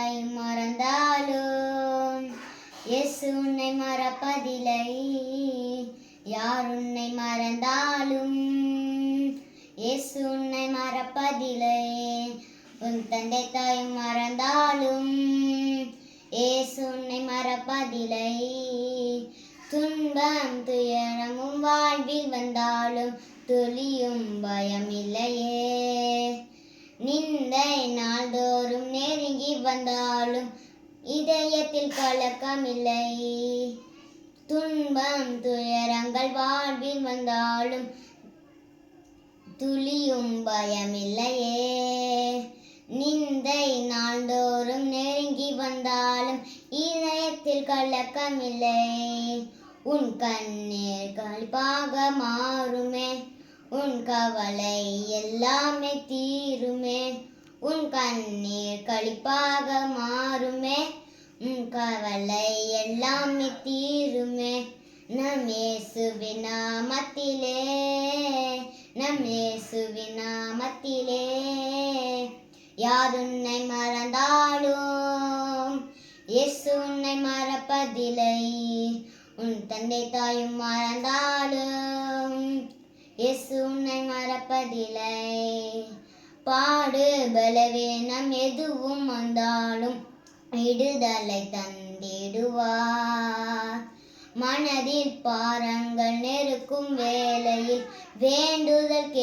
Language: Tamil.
தாயும் மறந்தாலும் இயேசு உன்னை மறப்பதில்லை. யார் உன்னை மறந்தாலும் இயேசு உன்னை மறப்பதில்லை. உன் தந்தை தாயும் மறந்தாலும் இயேசு உன்னை மறப்பதில்லை. துன்பம் துயரமும் வாழ்வில் வந்தாலும் துளியும் பயம் இல்லையே. நிந்தை நாள்தோறும் நெருங்கி வந்தாலும் இதயத்தில் கலக்கமில்லை. துன்பம் துயரங்கள் வாழ்வில் வந்தாலும் துளியும் பயமில்லையே. நிந்தை நாள்தோறும் நெருங்கி வந்தாலும் இதயத்தில் கலக்கமில்லை. உன் கண்ணீர் களிப்பாக மாறுமே, உன் கவலை எல்லாமே தீருமே. உன் கண்ணீர் களிப்பாக மாறுமே, உன் கவலை எல்லாமே தீருமே. நம் இயேசுவின் நாமத்திலே, நம் இயேசுவின் நாமத்திலே. யார் உன்னை மறந்தாலும் இயேசு உன்னை மறப்பதில்லை. உன் தந்தை தாயும் மறந்தாலும் இயேசு உன்னை மறப்பதில்லை. பாடு பலவீனம் எதுவும் வந்தாலும் விடுதலை தந்திடுவார். மனதில் பாரங்கள் நெருக்கும் வேளையில் வேண்டுதல்